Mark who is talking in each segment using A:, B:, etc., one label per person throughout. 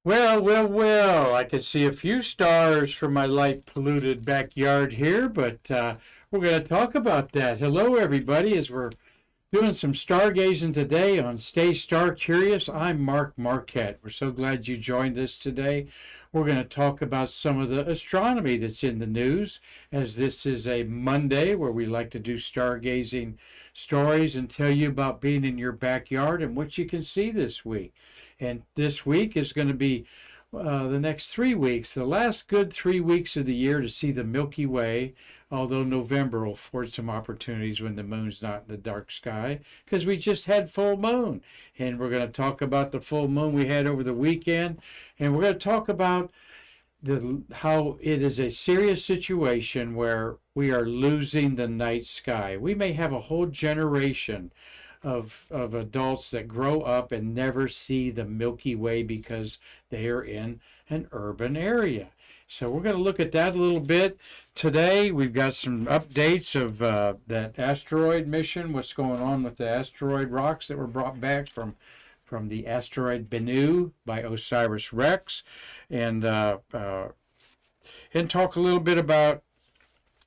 A: Well, I can see a few stars from my light polluted backyard here, but we're going to talk about that. Hello, everybody, as we're doing some stargazing today on Stay Star Curious. I'm Marquette. We're so glad you joined us today. We're going to talk about some of the astronomy that's in the news, as this is a Monday where we like to do stargazing stories and tell you about being in your backyard and what you can see this week. And this week is going to be the next 3 weeks, the last good 3 weeks of the year to see the Milky Way, although November will afford some opportunities when the moon's not in the dark sky, because we just had full moon. And we're going to talk about the full moon we had over the weekend, and we're going to talk about how it is a serious situation where we are losing the night sky. We may have a whole generation of adults that grow up and never see the Milky Way because they are in an urban area. So we're going to look at that a little bit. Today we've got some updates of that asteroid mission, what's going on with the asteroid rocks that were brought back from the asteroid Bennu by OSIRIS-REx, and talk a little bit about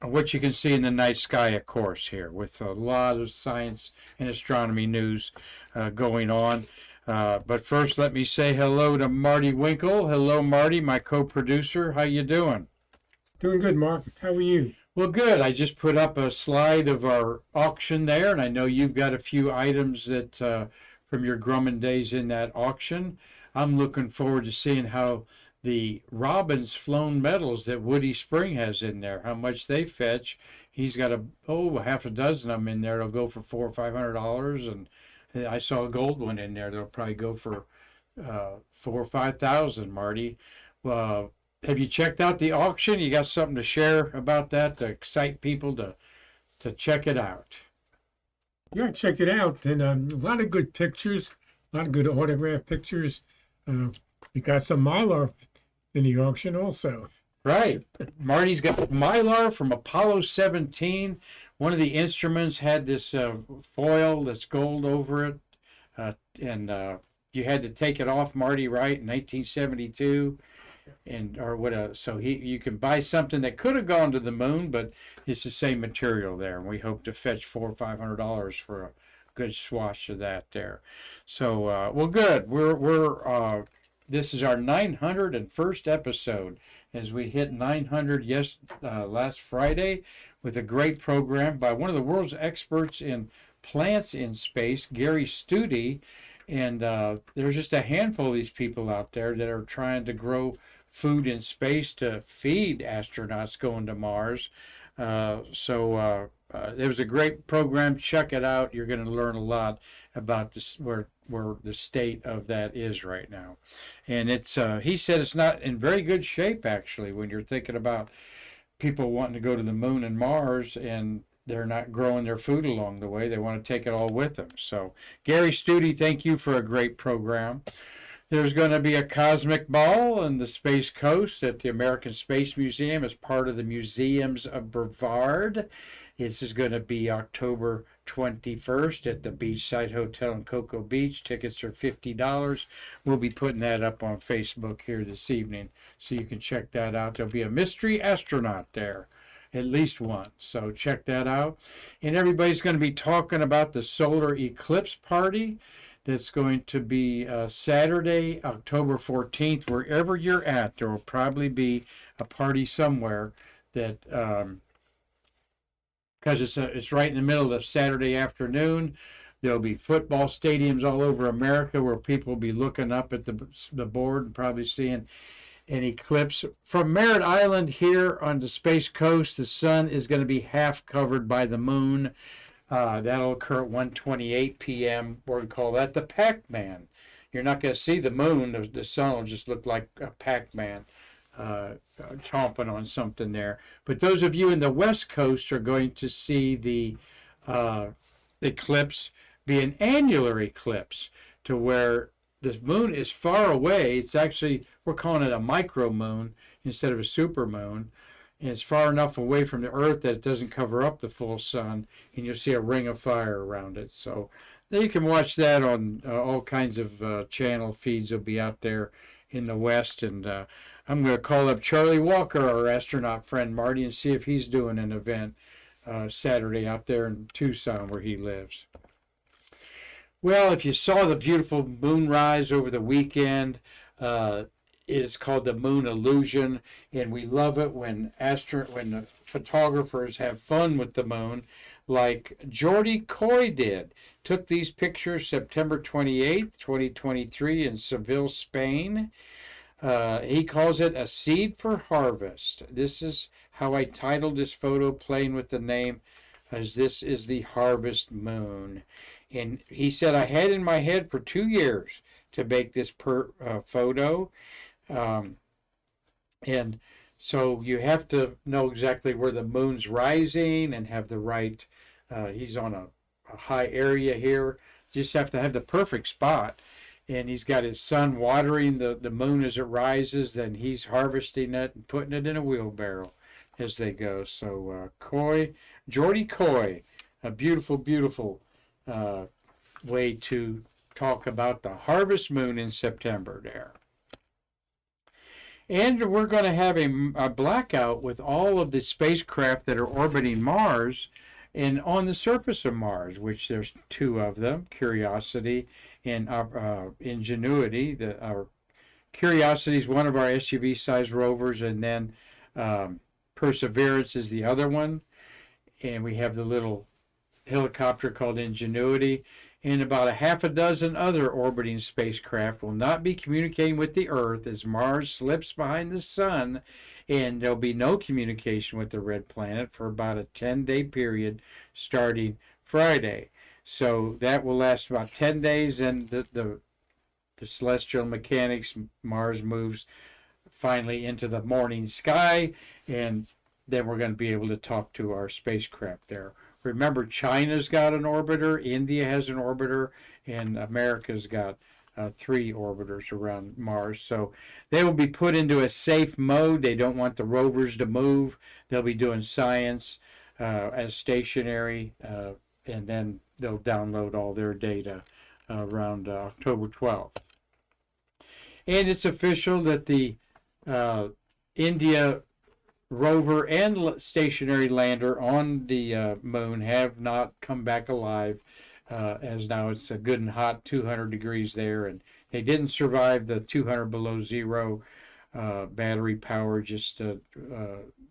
A: what you can see in the night sky, of course, here with a lot of science and astronomy news going on. But first, let me say hello to Marty Winkle. Hello, Marty, my co-producer. How you doing?
B: Doing good, Mark. How are you?
A: Well, good. I just put up a slide of our auction there, and I know you've got a few items that from your Grumman days in that auction. I'm looking forward to seeing how the Robbins flown metals that Woody Spring has in there, how much they fetch. He's got half a dozen of them in there. They'll go for $400 or $500, and I saw a gold one in there. They'll probably go for $4,000 or $5,000. Marty, have you checked out the auction? You got something to share about that to excite people to check it out?
B: Yeah, I checked it out, and a lot of good pictures, a lot of good autograph pictures. We got some Mylar in the auction also.
A: Right. Marty's got Mylar from Apollo 17. One of the instruments had this foil that's gold over it, and you had to take it off, Marty, right, in 1972. So you can buy something that could have gone to the moon, but it's the same material there, and we hope to fetch $400 or $500 for a good swatch of that there. So well, good. We're this is our 901st episode, as we hit 900 last Friday with a great program by one of the world's experts in plants in space, Gary Studi. And there's just a handful of these people out there that are trying to grow food in space to feed astronauts going to Mars. It was a great program. Check it out. You're going to learn a lot about this, where the state of that is right now. And it's he said it's not in very good shape, actually, when you're thinking about people wanting to go to the moon and Mars, and they're not growing their food along the way. They want to take it all with them. So, Gary Studi, thank you for a great program. There's going to be a cosmic ball on the Space Coast at the American Space Museum as part of the Museums of Brevard. This is going to be October 21st at the Beachside Hotel in Cocoa Beach. Tickets are $50. We'll be putting that up on Facebook here this evening, so you can check that out. There'll be a mystery astronaut there, at least one. So check that out. And everybody's going to be talking about the solar eclipse party that's going to be Saturday, October 14th. Wherever you're at, there will probably be a party somewhere that, because it's right in the middle of Saturday afternoon. There'll be football stadiums all over America where people will be looking up at the board and probably seeing an eclipse. From Merritt Island here on the Space Coast, the sun is going to be half covered by the moon. That'll occur at 1:28 p.m. We're going to call that the Pac-Man. You're not going to see the moon. The sun will just look like a Pac-Man chomping on something there. But those of you in the West Coast are going to see the eclipse be an annular eclipse, to where the moon is far away. It's actually, we're calling it a micro moon instead of a super moon. And it's far enough away from the Earth that it doesn't cover up the full sun, and you'll see a ring of fire around it. So you can watch that on all kinds of channel feeds. Will be out there in the west. And I'm going to call up Charlie Walker, our astronaut friend Marty, and see if he's doing an event Saturday out there in Tucson where he lives. Well, if you saw the beautiful moonrise over the weekend, it's called the moon illusion, and we love it when the photographers have fun with the moon, like Jordy Coy did. Took these pictures September 28th, 2023 in Seville, Spain. He calls it a seed for harvest. This is how I titled this photo, playing with the name, as this is the harvest moon. And he said, I had in my head for 2 years to make this photo. And so you have to know exactly where the moon's rising and have the right, he's on a high area here. Just have to have the perfect spot. And he's got his son watering the moon as it rises, then he's harvesting it and putting it in a wheelbarrow as they go. So Jordy Coy, a beautiful, beautiful way to talk about the harvest moon in September there. And we're going to have a blackout with all of the spacecraft that are orbiting Mars and on the surface of Mars, which there's 2 of them, Curiosity and Ingenuity. Our Curiosity is one of our SUV-sized rovers, and then Perseverance is the other one. And we have the little helicopter called Ingenuity, and about a half a dozen other orbiting spacecraft will not be communicating with the Earth as Mars slips behind the sun, and there'll be no communication with the red planet for about a 10-day period starting Friday. So that will last about 10 days, and the celestial mechanics, Mars moves finally into the morning sky, and then we're going to be able to talk to our spacecraft there. Remember, China's got an orbiter, India has an orbiter, and America's got 3 orbiters around Mars. So they will be put into a safe mode. They don't want the rovers to move. They'll be doing science as stationary, and then they'll download all their data around October 12th. And it's official that the India rover and stationary lander on the moon have not come back alive, as now it's a good and hot 200 degrees there, and they didn't survive the 200 below zero. Battery power just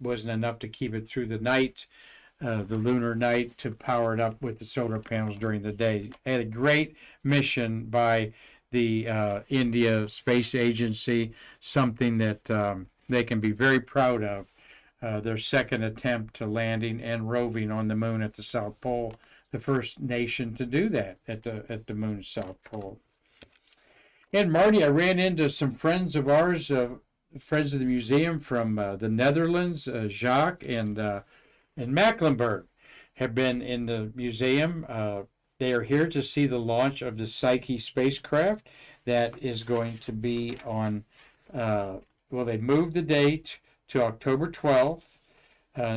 A: wasn't enough to keep it through the night, the lunar night, to power it up with the solar panels during the day. Had a great mission by the India Space Agency, something that they can be very proud of. Their second attempt to landing and roving on the moon at the South Pole, the first nation to do that at the moon's South Pole. And Marty, I ran into some friends of ours, friends of the museum from the Netherlands, Jacques and Mecklenburg, have been in the museum. They are here to see the launch of the Psyche spacecraft that is going to be on, they moved the date to October 12th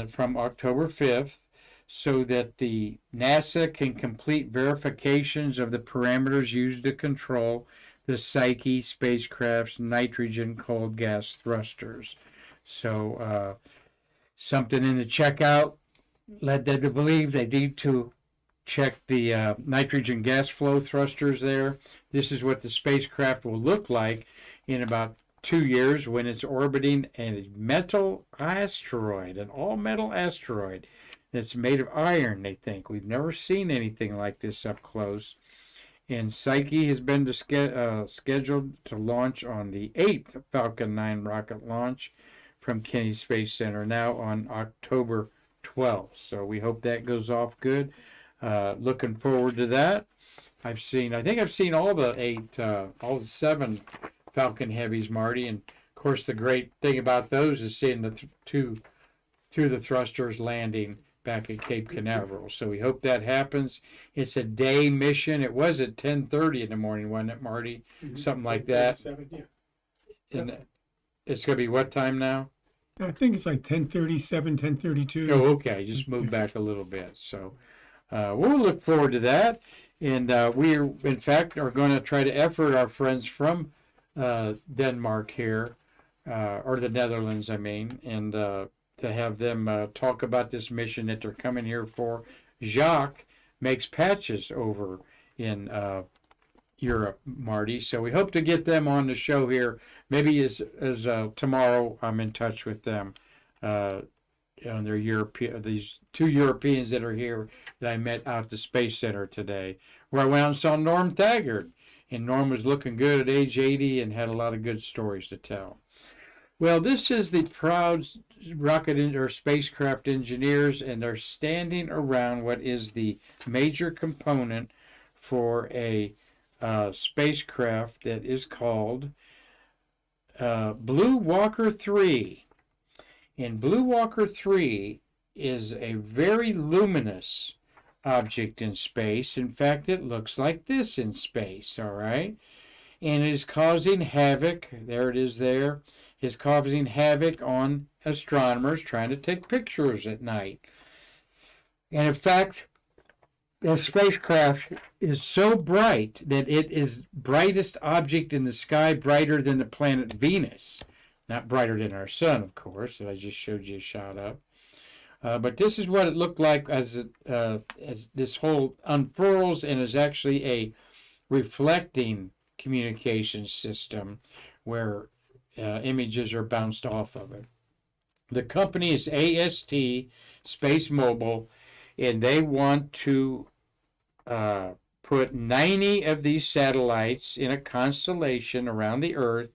A: from October 5th, so that the NASA can complete verifications of the parameters used to control the Psyche spacecraft's nitrogen cold gas thrusters. So something in the checkout led them to believe they need to check the nitrogen gas flow thrusters there. This is what the spacecraft will look like in about 2 years when it's orbiting a metal asteroid, an all-metal asteroid that's made of iron, they think. We've never seen anything like this up close. And Psyche has been scheduled to launch on the 8th Falcon 9 rocket launch from Kennedy Space Center, now on October 12th. So we hope that goes off good. Looking forward to that. I think I've seen all the 7 Falcon Heavies, Marty, and of course the great thing about those is seeing the two through the thrusters landing back at Cape Canaveral. So we hope that happens. It's a day mission. It was at 10:30 in the morning, wasn't it, Marty? Mm-hmm. Something like that.
B: Yeah.
A: And it's going to be what time now?
B: I think it's like 10:37, 10:32.
A: Oh, okay. Just move back a little bit. So we'll look forward to that. And we, in fact, are going to try to effort our friends from Denmark here, or the Netherlands, I mean, and to have them talk about this mission that they're coming here for. Jacques makes patches over in Europe, Marty. So we hope to get them on the show here. Maybe as tomorrow I'm in touch with them. On their these two Europeans that are here that I met out at the Space Center today, where I went out and saw Norm Thagard. And Norm was looking good at age 80 and had a lot of good stories to tell. Well, this is the proud rocket or spacecraft engineers, and they're standing around what is the major component for a spacecraft that is called Blue Walker 3. And Blue Walker 3 is a very luminous object in space. In fact, it looks like this in space, all right? And it is causing havoc, there it is there, is causing havoc on astronomers trying to take pictures at night. And in fact, the spacecraft is so bright that it is brightest object in the sky, brighter than the planet Venus. Not brighter than our sun, of course, that I just showed you a shot of. But this is what it looked like as this whole unfurls and is actually a reflecting communication system where images are bounced off of it. The company is AST, Space Mobile, and they want to put 90 of these satellites in a constellation around the Earth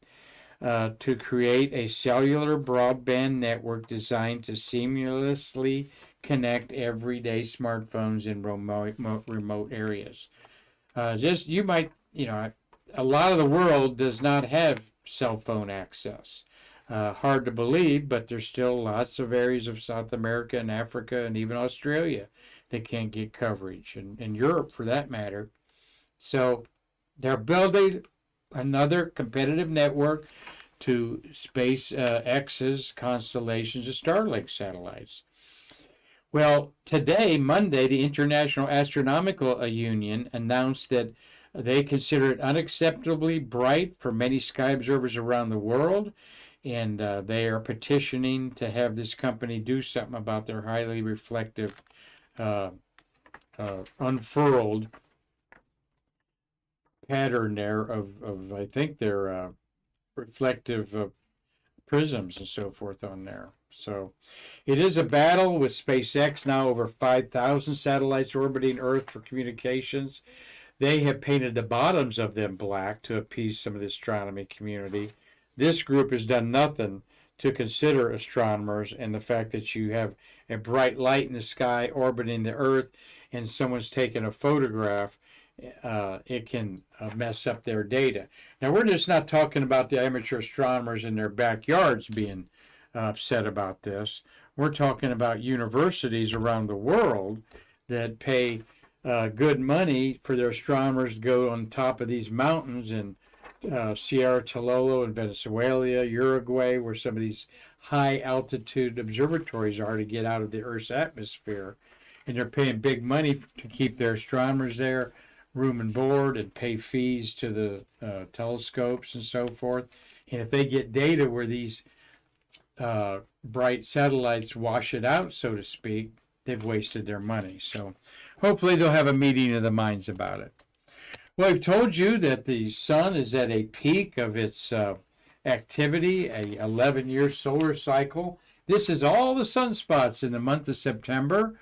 A: to create a cellular broadband network designed to seamlessly connect everyday smartphones in remote areas. You might, a lot of the world does not have cell phone access. Hard to believe, but there's still lots of areas of South America and Africa and even Australia that can't get coverage, and Europe for that matter. So they're building another competitive network to SpaceX's constellations of Starlink satellites. Well, today, Monday, the International Astronomical Union announced that they consider it unacceptably bright for many sky observers around the world, and they are petitioning to have this company do something about their highly reflective, unfurled pattern there of I think they're reflective prisms and so forth on there. So it is a battle with SpaceX, now over 5,000 satellites orbiting Earth for communications. They have painted the bottoms of them black to appease some of the astronomy community. This group has done nothing to consider astronomers and the fact that you have a bright light in the sky orbiting the Earth and someone's taking a photograph. It can mess up their data. Now, we're just not talking about the amateur astronomers in their backyards being upset about this. We're talking about universities around the world that pay good money for their astronomers to go on top of these mountains in Sierra Tololo in Venezuela, Uruguay, where some of these high altitude observatories are to get out of the Earth's atmosphere. And they're paying big money to keep their astronomers there, room and board, and pay fees to the telescopes and so forth. And if they get data where these bright satellites wash it out, so to speak, they've wasted their money. So hopefully they'll have a meeting of the minds about it. Well, I've told you that the sun is at a peak of its activity, a 11-year solar cycle. This is all the sunspots in the month of September.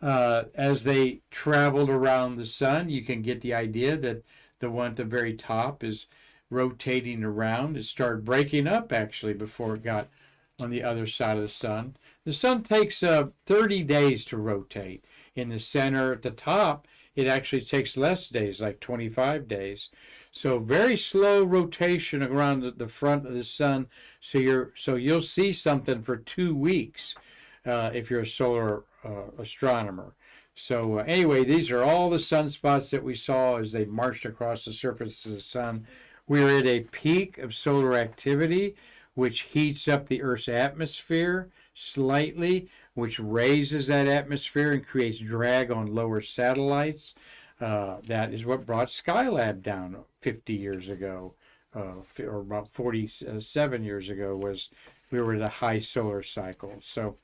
A: As they traveled around the sun, you can get the idea that the one at the very top is rotating around. It started breaking up actually before it got on the other side of the sun. The sun takes 30 days to rotate. In the center at the top, it actually takes less days, like 25 days. So very slow rotation around the front of the sun. So you'll see something for 2 weeks if you're a solar astronomer. So anyway, these are all the sunspots that we saw as they marched across the surface of the sun. We're at a peak of solar activity, which heats up the Earth's atmosphere slightly, which raises that atmosphere and creates drag on lower satellites. That is what brought Skylab down 50 years ago, or about 47 years ago, was we were at a high solar cycle. So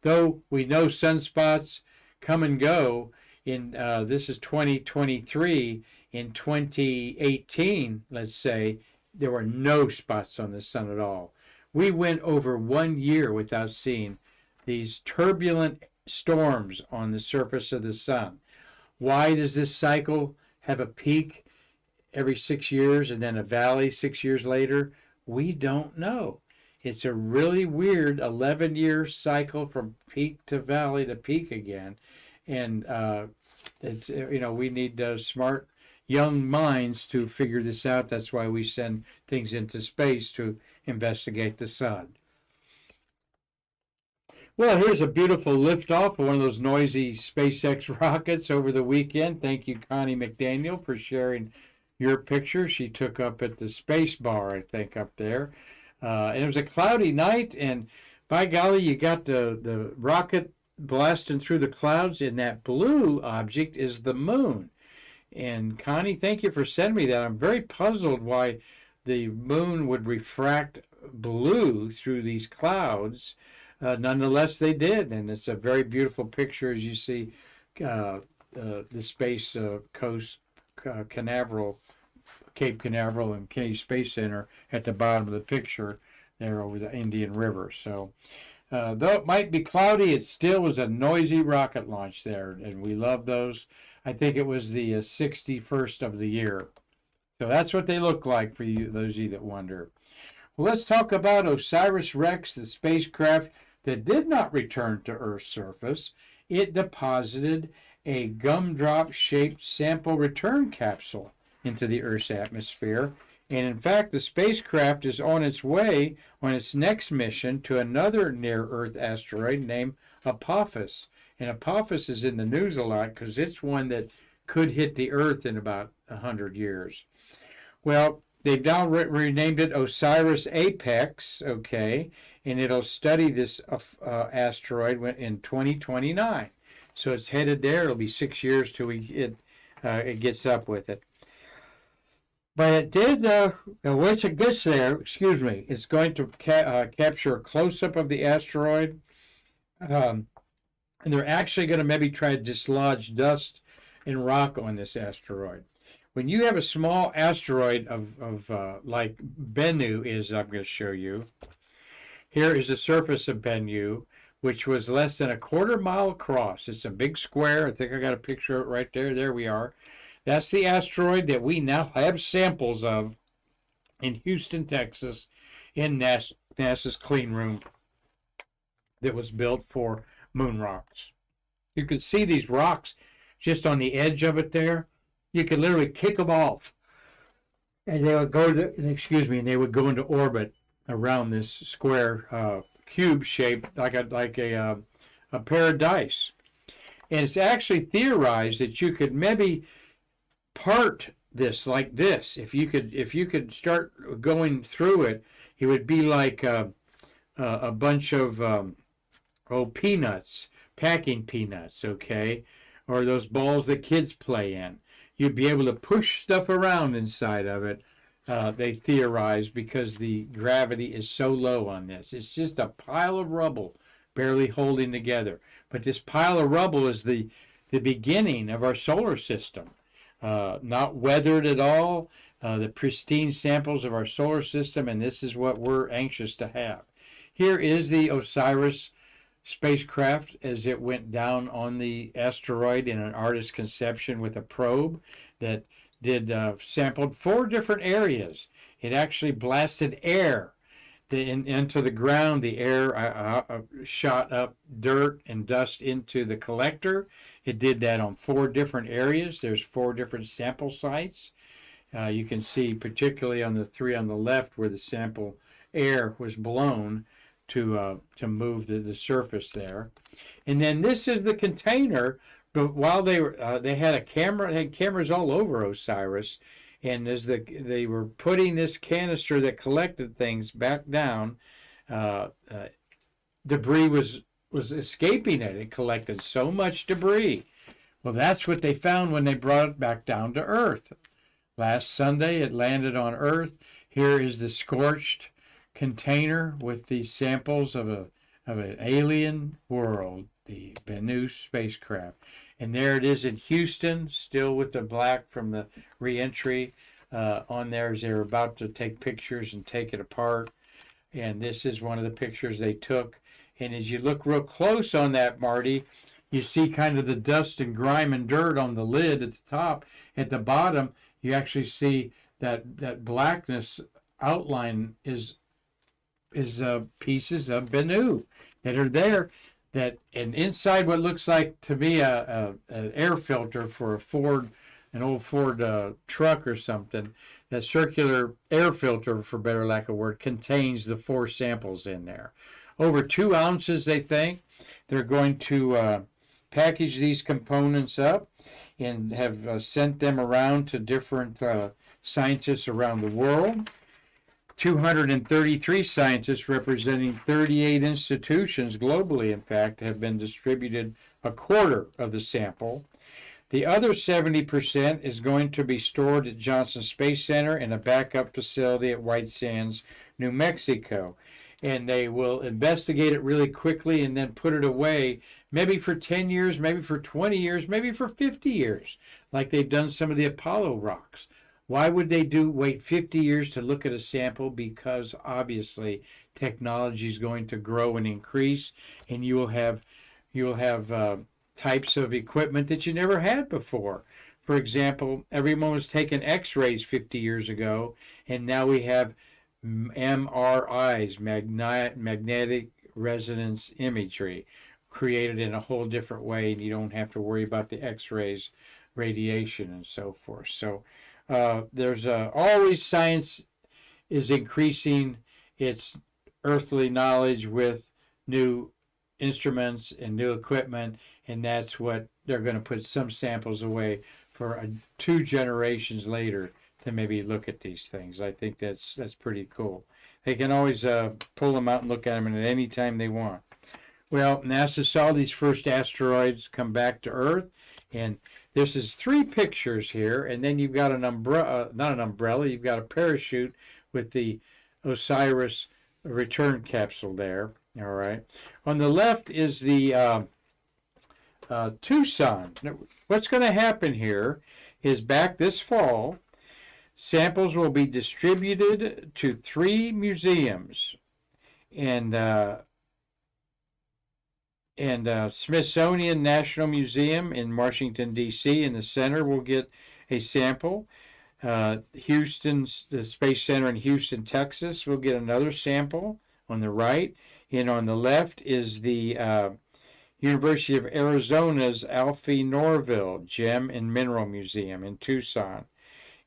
A: though we know sunspots come and go, in this is 2023, in 2018, let's say, there were no spots on the sun at all. We went over 1 year without seeing these turbulent storms on the surface of the sun. Why does this cycle have a peak every 6 years and then a valley 6 years later? We don't know. It's a really weird 11-year cycle from peak to valley to peak again. And it's, we need smart young minds to figure this out. That's why we send things into space to investigate the sun. Well, here's a beautiful liftoff of one of those noisy SpaceX rockets over the weekend. Thank you, Connie McDaniel, for sharing your picture. She took up at the space bar, I think, up there. And it was a cloudy night, and by golly, you got the rocket blasting through the clouds, and that blue object is the moon. And Connie, thank you for sending me that. I'm very puzzled why the moon would refract blue through these clouds. Nonetheless, they did, and it's a very beautiful picture as you see the Space Coast, Cape Canaveral and Kennedy Space Center at the bottom of the picture there over the Indian River. So though it might be cloudy, it still was a noisy rocket launch there, and we love those. I think it was the 61st of the year. So that's what they look like for you, those of you that wonder. Well, let's talk about OSIRIS-REx, the spacecraft that did not return to Earth's surface. It deposited a gumdrop-shaped sample return capsule into the Earth's atmosphere. And in fact, the spacecraft is on its way on its next mission to another near-Earth asteroid named Apophis. And Apophis is in the news a lot because it's one that could hit the Earth in about 100 years. Well, they've now renamed it OSIRIS-APEX, okay, and it'll study this asteroid in 2029. So it's headed there. It'll be 6 years till it gets up with it. But it did, once it gets there, it's going to capture a close-up of the asteroid. And they're actually going to maybe try to dislodge dust and rock on this asteroid. When you have a small asteroid of like Bennu is, I'm going to show you. Here is the surface of Bennu, which was less than a quarter mile across. It's a big square. I think I got a picture of it right there. There we are. That's the asteroid that we now have samples of in Houston, Texas, in NASA's clean room that was built for moon rocks. You could see these rocks just on the edge of it there. You could literally kick them off, and they would go and they would go into orbit around this square cube shaped like a pair of dice. And it's actually theorized that you could maybe part this like this. If you could start going through it, it would be like a bunch of peanuts, packing peanuts, okay, or those balls that kids play in. You'd be able to push stuff around inside of it. They theorize because the gravity is so low on this. It's just a pile of rubble, barely holding together. But this pile of rubble is the beginning of our solar system. Not weathered at all, the pristine samples of our solar system, and this is what we're anxious to have. Here is the OSIRIS spacecraft as it went down on the asteroid in an artist's conception with a probe that sampled 4 different areas. It actually blasted air into the ground. The air shot up dirt and dust into the collector. It did that on 4 different areas. There's 4 different sample sites. You can see particularly on the 3 on the left where the sample air was blown to move the surface there. And then this is the container. But while they had cameras all over OSIRIS, and as they were putting this canister that collected things back down, debris was escaping it. It collected so much debris. Well, that's what they found when they brought it back down to Earth. Last Sunday, it landed on Earth. Here is the scorched container with the samples of an alien world, the Bennu spacecraft. And there it is in Houston, still with the black from the reentry on there as they were about to take pictures and take it apart. And this is one of the pictures they took. And as you look real close on that, Marty, you see kind of the dust and grime and dirt on the lid at the top. At the bottom, you actually see that blackness outline is pieces of Bennu that are there. That and inside what looks like to me an air filter for an old Ford truck or something. That circular air filter, for better lack of word, contains the 4 samples in there. Over 2 ounces, they think. They're going to package these components up and have sent them around to different scientists around the world. 233 scientists representing 38 institutions globally, in fact, have been distributed a quarter of the sample. The other 70% is going to be stored at Johnson Space Center in a backup facility at White Sands, New Mexico. And they will investigate it really quickly and then put it away, maybe for 10 years, maybe for 20 years, maybe for 50 years, like they've done some of the Apollo rocks. Why would they wait 50 years to look at a sample? Because obviously technology is going to grow and increase, and you will have types of equipment that you never had before. For example, everyone was taking X-rays 50 years ago, and now we have MRIs, magnetic resonance imagery, created in a whole different way, and you don't have to worry about the X-rays, radiation, and so forth. So there's always science is increasing its earthly knowledge with new instruments and new equipment, and that's what they're going to put some samples away for 2 generations later to maybe look at these things. I think that's pretty cool. They can always pull them out and look at them at any time they want. Well, NASA saw these first asteroids come back to Earth, and this is 3 pictures here, and then you've got an umbrella, not an umbrella, you've got a parachute with the Osiris return capsule there. All right. On the left is the Tucson. What's going to happen here is back this fall, samples will be distributed to 3 museums, and Smithsonian National Museum in Washington, D.C. in the center will get a sample. The Space Center in Houston, Texas will get another sample on the right. And on the left is the University of Arizona's Alfie Norville Gem and Mineral Museum in Tucson.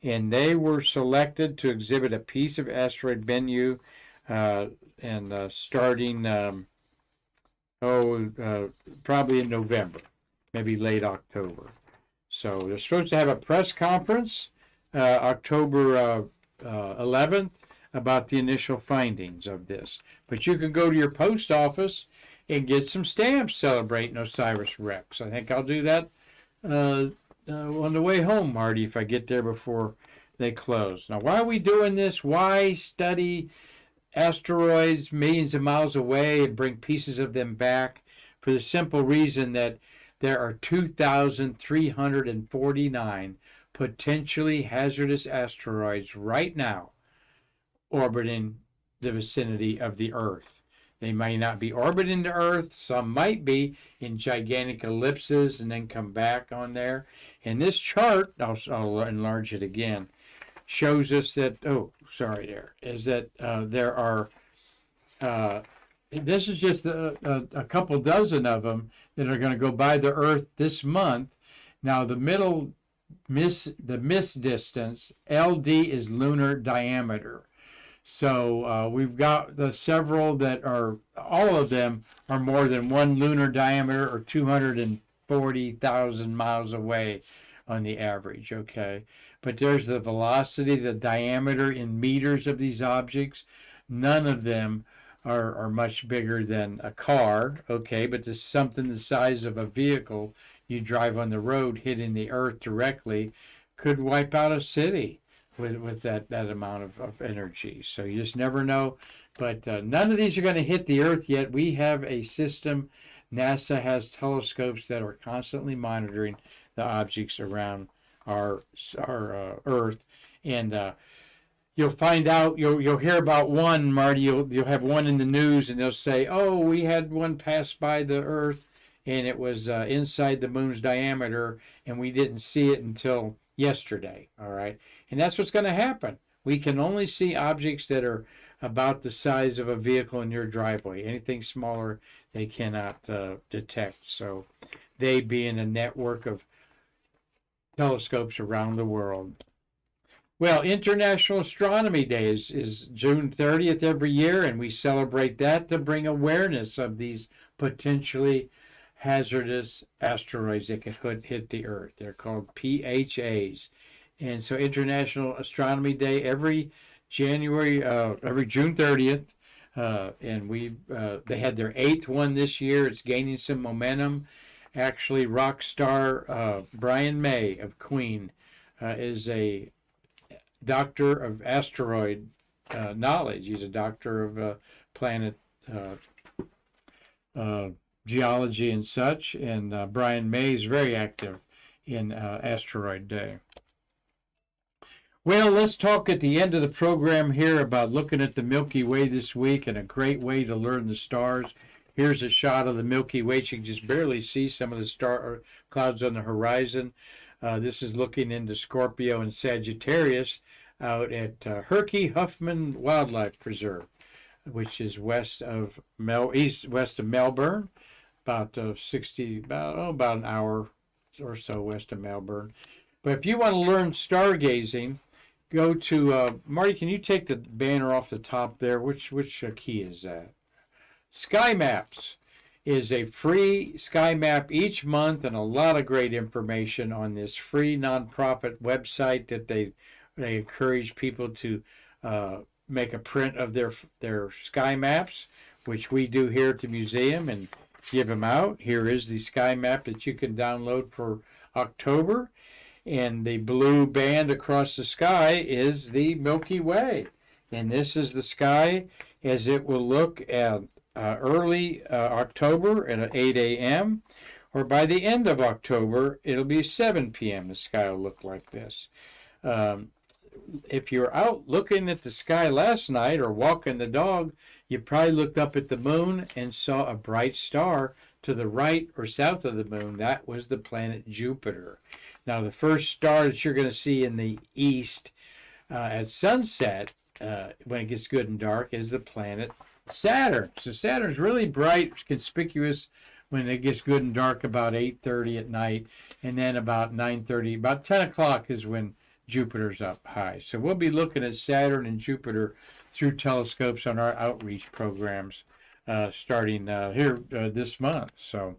A: And they were selected to exhibit a piece of asteroid Bennu starting probably in November, maybe late October. So they're supposed to have a press conference October 11th about the initial findings of this. But you can go to your post office and get some stamps celebrating Osiris Rex. I think I'll do that on the way home, Marty, if I get there before they close. Now, why are we doing this? Why study asteroids millions of miles away and bring pieces of them back? For the simple reason that there are 2,349 potentially hazardous asteroids right now orbiting the vicinity of the Earth. They may not be orbiting the Earth. Some might be in gigantic ellipses and then come back on there. And this chart, I'll enlarge it again, shows us that, there are, this is just a couple dozen of them that are going to go by the Earth this month. Now, the miss distance, LD, is lunar diameter. So we've got the several that are, all of them are more than 1 lunar diameter or 240,000 miles away on the average, okay? But there's the velocity, the diameter in meters of these objects. None of them are much bigger than a car, okay? But there's something the size of a vehicle you drive on the road hitting the Earth directly could wipe out a city. with that amount of energy. So you just never know. But none of these are going to hit the Earth yet. We have a system. NASA has telescopes that are constantly monitoring the objects around our Earth, and you'll find out. You'll hear about one, Marty. You'll have one in the news, and they'll say, "Oh, we had one pass by the Earth, and it was inside the moon's diameter, and we didn't see it until yesterday." All right, and that's what's going to happen. We can only see objects that are about the size of a vehicle in your driveway. Anything smaller, they cannot detect. So they being a network of telescopes around the world. Well, International Astronomy Day is June 30th every year, and we celebrate that to bring awareness of these potentially hazardous asteroids that could hit the Earth. They're called PHAs. And so International Astronomy Day every June 30th, and they had their 8th one this year. It's gaining some momentum. Actually, rock star Brian May of Queen is a doctor of asteroid knowledge. He's a doctor of planet geology and such, and Brian May is very active in Asteroid Day. Well, let's talk at the end of the program here about looking at the Milky Way this week, and a great way to learn the stars. Here's a shot of the Milky Way. You can just barely see some of the star clouds on the horizon. This is looking into Scorpio and Sagittarius out at Herky Huffman Wildlife Preserve, which is west of Melbourne, about about an hour or so west of Melbourne. But if you want to learn stargazing, go to Marty. Can you take the banner off the top there? Which key is that? Sky Maps is a free sky map each month, and a lot of great information on this free nonprofit website that they encourage people to make a print of their sky maps, which we do here at the museum and give them out. Here is the sky map that you can download for October, and the blue band across the sky is the Milky Way, and this is the sky as it will look at early October at 8 a.m. or by the end of October it'll be 7 p.m. The sky will look like this. If you're out looking at the sky last night or walking the dog, you probably looked up at the moon and saw a bright star to the right or south of the moon. That was the planet Jupiter. Now, the first star that you're going to see in the east at sunset, when it gets good and dark, is the planet Saturn. So Saturn's really bright, conspicuous when it gets good and dark about 8:30 at night, and then about 9:30, about 10 o'clock is when Jupiter's up high. So we'll be looking at Saturn and Jupiter through telescopes on our outreach programs starting here this month. So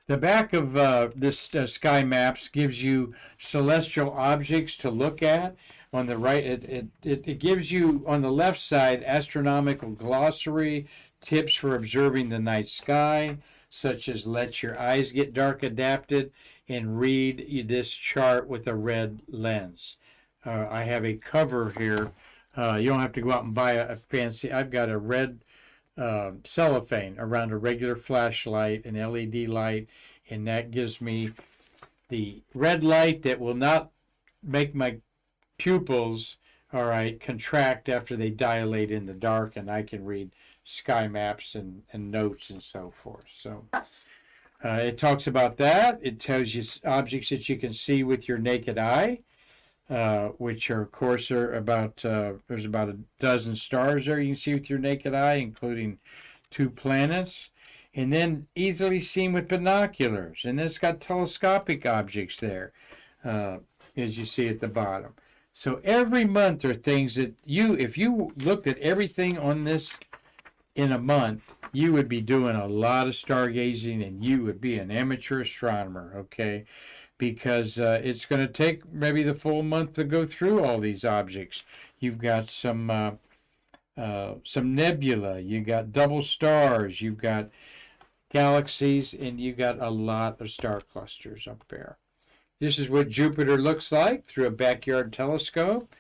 A: the back of this sky maps gives you celestial objects to look at. On the right, it gives you on the left side astronomical glossary, tips for observing the night sky, such as let your eyes get dark adapted and read this chart with a red lens. I have a cover here. You don't have to go out and buy a fancy. I've got a red cellophane around a regular flashlight, an LED light, and that gives me the red light that will not make my pupils, contract after they dilate in the dark, and I can read sky maps and notes and so forth. So it talks about that. It tells you objects that you can see with your naked eye, which are, of course, there's about a dozen stars there you can see with your naked eye, including 2 planets, and then easily seen with binoculars. And then it's got telescopic objects there, as you see at the bottom. So every month there are things that if you looked at everything on this in a month, you would be doing a lot of stargazing, and you would be an amateur astronomer, okay? Because it's going to take maybe the full month to go through all these objects. You've got some nebula, you've got double stars, you've got galaxies, and you've got a lot of star clusters up there. This is what Jupiter looks like through a backyard telescope.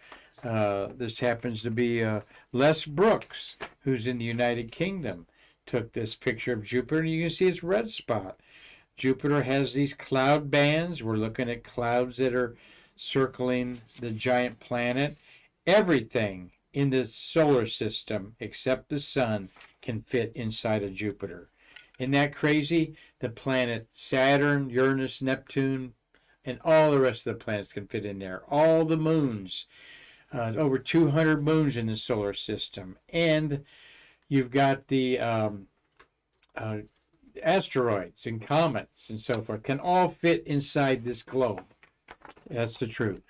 A: This happens to be Les Brooks, who's in the United Kingdom, took this picture of Jupiter, and you can see its red spot. Jupiter has these cloud bands. We're looking at clouds that are circling the giant planet. Everything in the solar system except the sun can fit inside of Jupiter. Isn't that crazy? The planet Saturn, Uranus, Neptune, and all the rest of the planets can fit in there. All the moons, over 200 moons in the solar system. And you've got the asteroids and comets and so forth, can all fit inside this globe. That's the truth.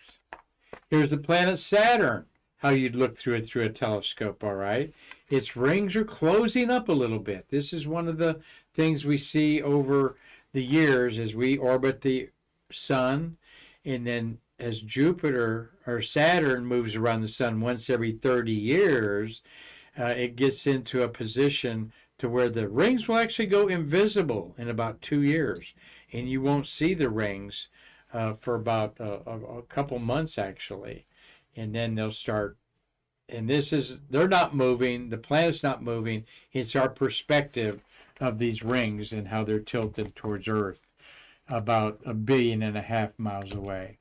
A: Here's the planet Saturn, how you'd look through it through a telescope, all right? Its rings are closing up a little bit. This is one of the things we see over the years as we orbit the sun, and then as Jupiter or Saturn moves around the sun once every 30 years, it gets into a position to where the rings will actually go invisible in about 2 years, and you won't see the rings for about a couple months actually, and then they'll start. And they're not moving, the planet's not moving, it's our perspective of these rings and how they're tilted towards Earth about 1.5 billion miles away.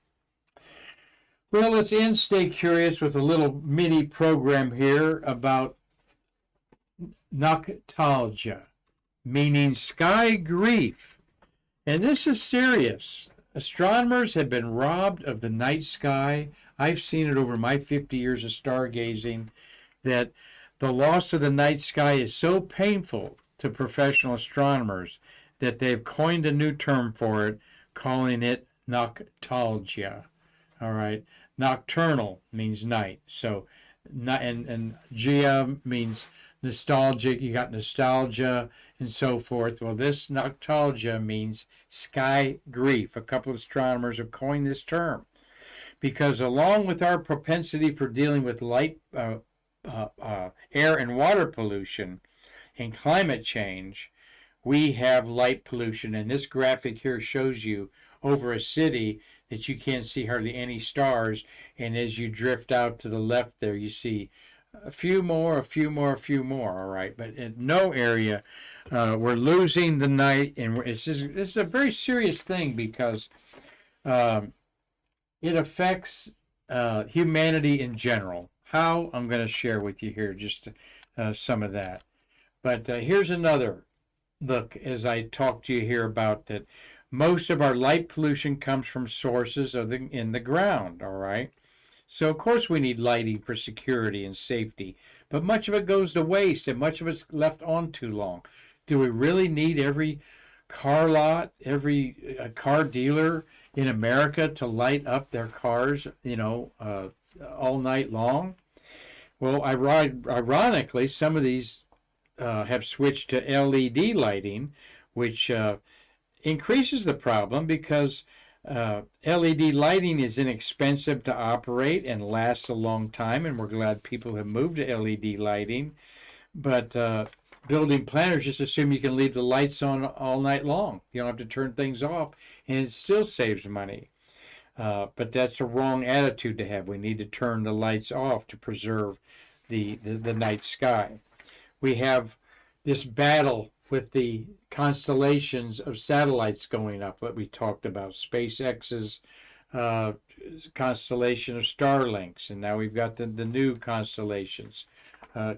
A: Well, let's end Stay Curious with a little mini program here about Noctalgia, meaning sky grief. And this is serious. Astronomers have been robbed of the night sky. I've seen it over my 50 years of stargazing, that the loss of the night sky is so painful to professional astronomers that they've coined a new term for it, calling it Noctalgia. All right. Nocturnal means night. So, and gia means nostalgic. You got nostalgia and so forth. Well, this Noctalgia means sky grief. A couple of astronomers have coined this term because along with our propensity for dealing with light, air and water pollution and climate change, we have light pollution. And this graphic here shows you over a city that you can't see hardly any stars. And as you drift out to the left there, you see a few more, all right? But in no area, we're losing the night. And this is a very serious thing because it affects humanity in general. How? I'm going to share with you here just some of that. But here's another look as I talk to you here about that. Most of our light pollution comes from sources in the ground, all right? So, of course, we need lighting for security and safety, but much of it goes to waste and much of it's left on too long. Do we really need every car lot, every car dealer in America to light up their cars, all night long? Well, ironically, some of these have switched to LED lighting, which increases the problem because LED lighting is inexpensive to operate and lasts a long time, and we're glad people have moved to LED lighting. But building planners just assume you can leave the lights on all night long. You don't have to turn things off, and it still saves money. But that's a wrong attitude to have. We need to turn the lights off to preserve the night sky. We have this battle with the constellations of satellites going up that we talked about. SpaceX's constellation of Starlinks, and now we've got the new constellations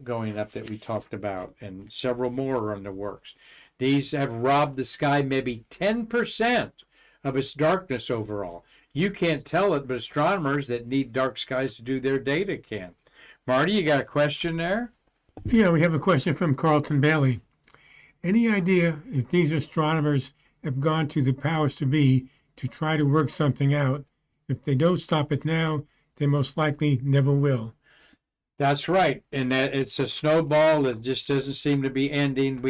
A: going up that we talked about, and several more are in the works. These have robbed the sky maybe 10% of its darkness overall. You can't tell it, but astronomers that need dark skies to do their data can. Marty, you got a question there?
B: Yeah, we have a question from Carlton Bailey. Any idea if these astronomers have gone to the powers to be to try to work something out? If they don't stop it now, they most likely never will.
A: That's right, and that it's a snowball that just doesn't seem to be ending.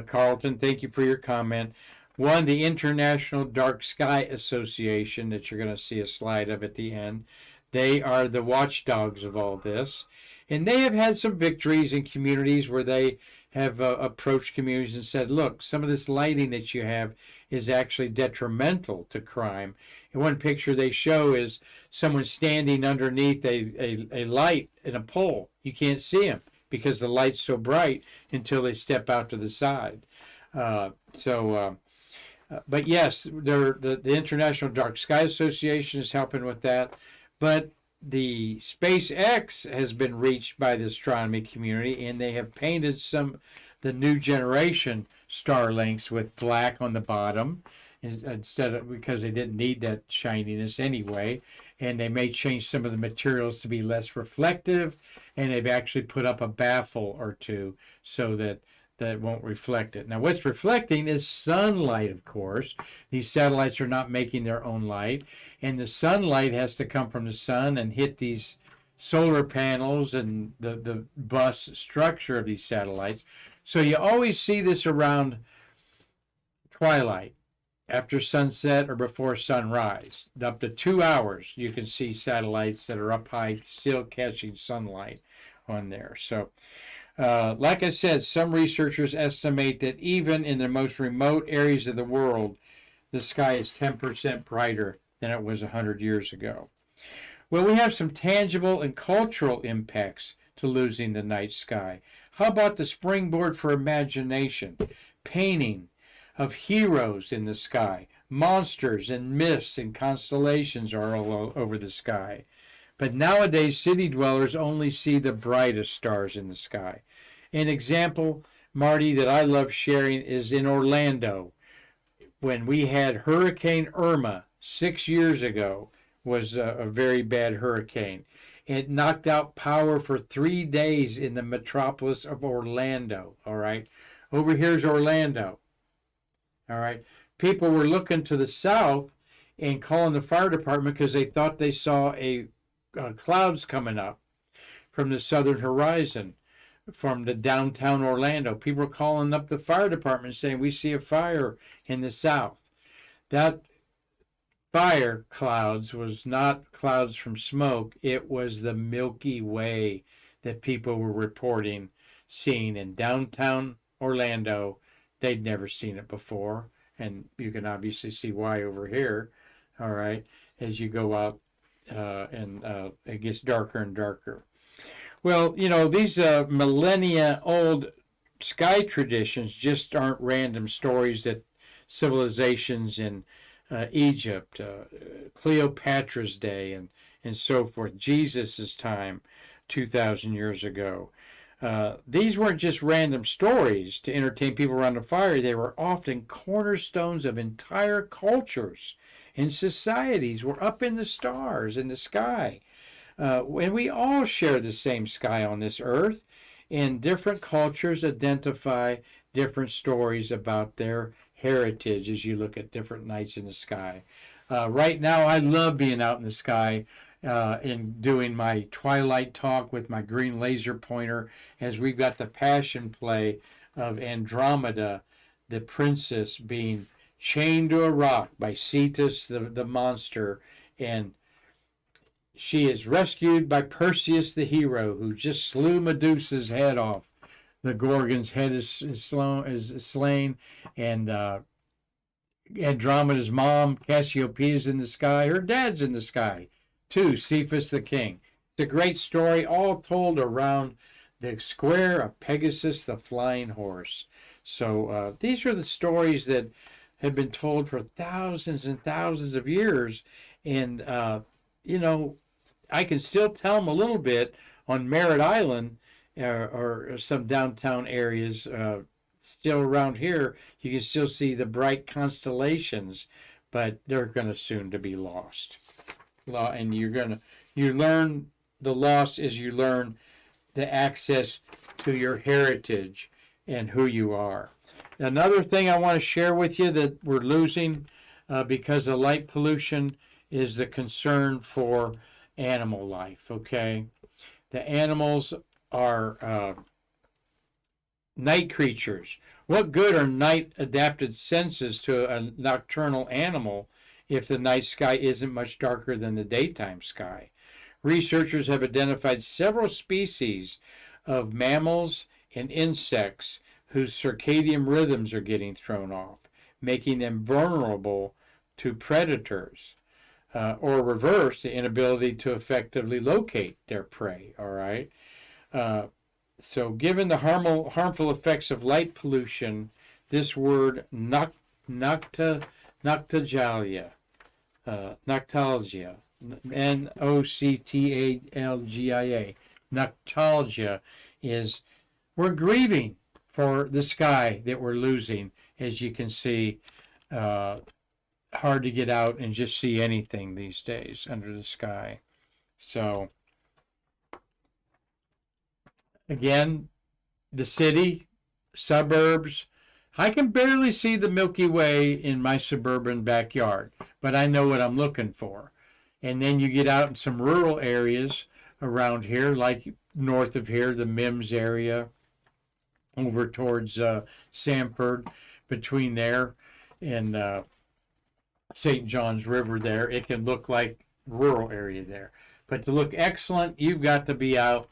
A: Carlton, thank you for your comment. One, the International Dark Sky Association, that you're going to see a slide of at the end. They are the watchdogs of all this, and they have had some victories in communities where they have approached communities and said, look, some of this lighting that you have is actually detrimental to crime. And one picture they show is someone standing underneath a light in a pole. You can't see them because the light's so bright until they step out to the side. But yes, the International Dark Sky Association is helping with that. But the SpaceX has been reached by the astronomy community, and they have painted the new generation Starlinks with black on the bottom because they didn't need that shininess anyway. And they may change some of the materials to be less reflective, and they've actually put up a baffle or two so that won't reflect it. Now, what's reflecting is sunlight, of course. These satellites are not making their own light, and the sunlight has to come from the sun and hit these solar panels and the bus structure of these satellites. So you always see this around twilight, after sunset or before sunrise. Up to 2 hours, you can see satellites that are up high still catching sunlight on there. So like I said, some researchers estimate that even in the most remote areas of the world, the sky is 10% brighter than it was 100 years ago. Well, we have some tangible and cultural impacts to losing the night sky. How about the springboard for imagination? Painting of heroes in the sky. Monsters and myths and constellations are all over the sky. But nowadays, city dwellers only see the brightest stars in the sky. An example, Marty, that I love sharing is in Orlando. When we had Hurricane Irma 6 years ago, was a very bad hurricane. It knocked out power for 3 days in the metropolis of Orlando, all right? Over here's Orlando, all right? People were looking to the south and calling the fire department because they thought they saw clouds coming up from the southern horizon from the downtown Orlando. People were calling up the fire department saying, we see a fire in the south. That fire clouds was not clouds from smoke. It was the Milky Way that people were reporting seeing in downtown Orlando. They'd never seen it before. And you can obviously see why over here, all right, as you go out and it gets darker and darker. Well, you know, these millennia-old sky traditions just aren't random stories that civilizations in Egypt, Cleopatra's day, and so forth, Jesus' time, 2,000 years ago. These weren't just random stories to entertain people around the fire. They were often cornerstones of entire cultures and societies. Were up in the stars, in the sky. And we all share the same sky on this earth, and different cultures identify different stories about their heritage as you look at different nights in the sky. Right now, I love being out in the sky and doing my twilight talk with my green laser pointer as we've got the passion play of Andromeda, the princess, being chained to a rock by Cetus, the monster, and she is rescued by Perseus, the hero, who just slew Medusa's head off. The Gorgon's head is slain, and Andromeda's mom, Cassiopeia, is in the sky. Her dad's in the sky, too, Cephas the king. It's a great story, all told around the square of Pegasus, the flying horse. So these are the stories that have been told for thousands and thousands of years, and you know, I can still tell them a little bit on Merritt Island or some downtown areas. Still around here, you can still see the bright constellations, but they're going to soon to be lost. And you learn the loss as you learn the access to your heritage and who you are. Another thing I want to share with you that we're losing because of light pollution is the concern for animal life, okay? The animals are night creatures. What good are night-adapted senses to a nocturnal animal if the night sky isn't much darker than the daytime sky? Researchers have identified several species of mammals and insects whose circadian rhythms are getting thrown off. making them vulnerable to predators. Or reverse, the inability to effectively locate their prey, all right? So given the harmful effects of light pollution, this word noctalgia, Noctalgia, Noctalgia, Noctalgia is, we're grieving for the sky that we're losing. As you can see, hard to get out and just see anything these days under the sky. So again, the city, suburbs, I can barely see the Milky Way in my suburban backyard, but I know what I'm looking for. And then you get out in some rural areas around here, like north of here, the Mims area, over towards Sanford, between there and St. John's River there. It can look like rural area there. But to look excellent, you've got to be out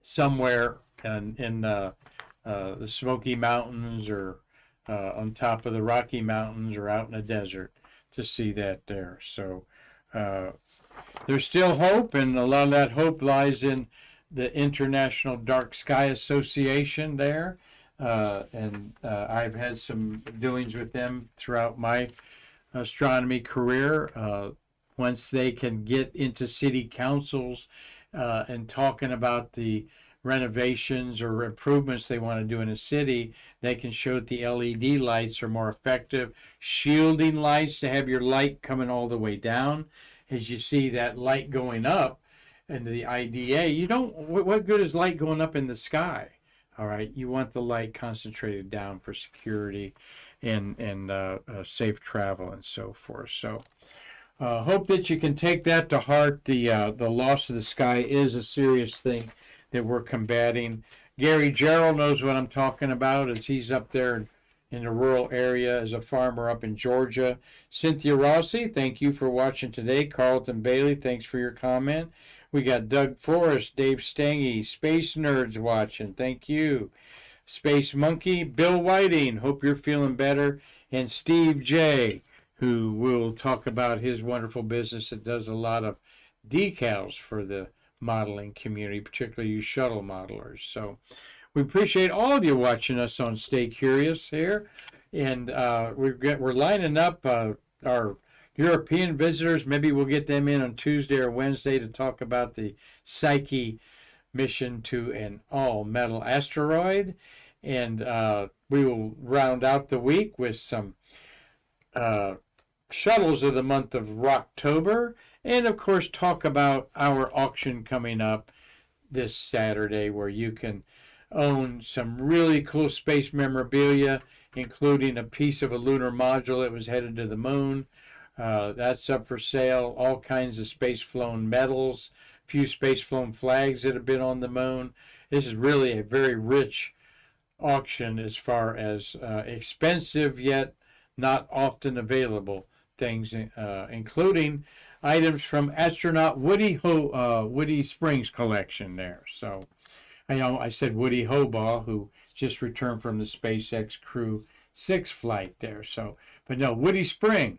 A: somewhere in the Smoky Mountains, or on top of the Rocky Mountains, or out in the desert to see that there. So there's still hope, and a lot of that hope lies in the International Dark Sky Association there. And I've had some doings with them throughout my astronomy career. Once they can get into city councils and talking about the renovations or improvements they want to do in a city, they can show that the LED lights are more effective. Shielding lights to have your light coming all the way down. As you see that light going up into the IDA, you don't, what good is light going up in the sky? All right, you want the light concentrated down for security and safe travel and so forth. So hope that you can take that to heart. The loss of the sky is a serious thing that we're combating. Gary Gerald knows what I'm talking about, as he's up there in the rural area as a farmer up in Georgia. Cynthia Rossi, thank you for watching today. Carlton Bailey, thanks for your comment. We got Doug Forrest, Dave Stangy, Space Nerds watching. Thank you. Space Monkey, Bill Whiting, hope you're feeling better. And Steve J., who will talk about his wonderful business that does a lot of decals for the modeling community, particularly you shuttle modelers. So we appreciate all of you watching us on Stay Curious here. And we're lining up our European visitors. Maybe we'll get them in on Tuesday or Wednesday to talk about the Psyche mission to an all-metal asteroid. And we will round out the week with some shuttles of the month of Rocktober. And, of course, talk about our auction coming up this Saturday, where you can own some really cool space memorabilia, including a piece of a lunar module that was headed to the moon. That's up for sale. All kinds of space-flown medals, a few space-flown flags that have been on the moon. This is really a very rich auction as far as expensive yet not often available things, including items from astronaut Woody Springs collection there. So I said Woody Hobaugh, who just returned from the SpaceX Crew 6 flight there. So, but no, Woody Spring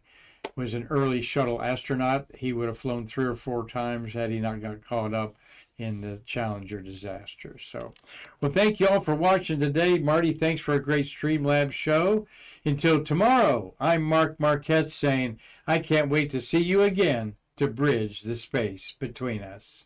A: was an early shuttle astronaut. He would have flown 3 or 4 times had he not got caught up in the Challenger disaster. So, well, thank you all for watching today. Marty, thanks for a great Streamlabs show. Until tomorrow, I'm Mark Marquette saying I can't wait to see you again to bridge the space between us.